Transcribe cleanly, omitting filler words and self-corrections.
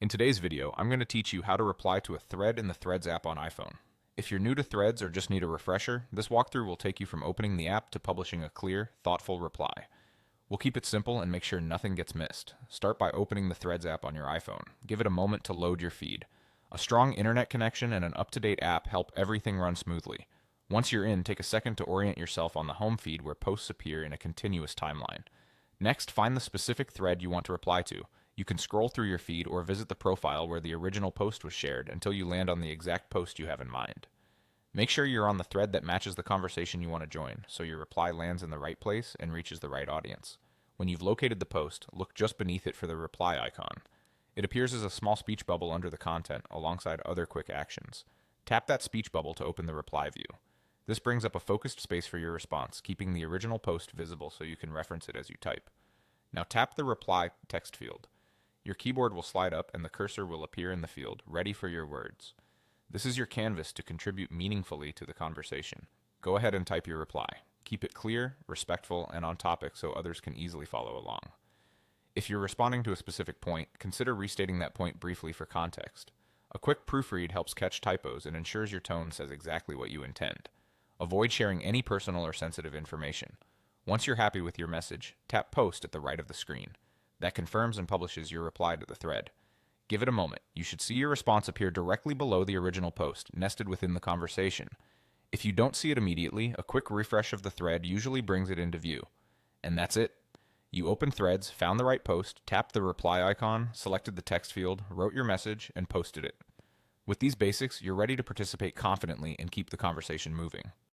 In today's video, I'm going to teach you how to reply to a thread in the Threads app on iPhone. If you're new to Threads or just need a refresher, this walkthrough will take you from opening the app to publishing a clear, thoughtful reply. We'll keep it simple and make sure nothing gets missed. Start by opening the Threads app on your iPhone. Give it a moment to load your feed. A strong internet connection and an up-to-date app help everything run smoothly. Once you're in, take a second to orient yourself on the home feed where posts appear in a continuous timeline. Next, find the specific thread you want to reply to. You can scroll through your feed or visit the profile where the original post was shared until you land on the exact post you have in mind. Make sure you're on the thread that matches the conversation you want to join, so your reply lands in the right place and reaches the right audience. When you've located the post, look just beneath it for the reply icon. It appears as a small speech bubble under the content, alongside other quick actions. Tap that speech bubble to open the reply view. This brings up a focused space for your response, keeping the original post visible so you can reference it as you type. Now tap the reply text field. Your keyboard will slide up and the cursor will appear in the field, ready for your words. This is your canvas to contribute meaningfully to the conversation. Go ahead and type your reply. Keep it clear, respectful, and on topic so others can easily follow along. If you're responding to a specific point, consider restating that point briefly for context. A quick proofread helps catch typos and ensures your tone says exactly what you intend. Avoid sharing any personal or sensitive information. Once you're happy with your message, tap Post at the right of the screen. That confirms and publishes your reply to the thread. Give it a moment. You should see your response appear directly below the original post, nested within the conversation. If you don't see it immediately, a quick refresh of the thread usually brings it into view. And that's it. You opened Threads, found the right post, tapped the reply icon, selected the text field, wrote your message, and posted it. With these basics, you're ready to participate confidently and keep the conversation moving.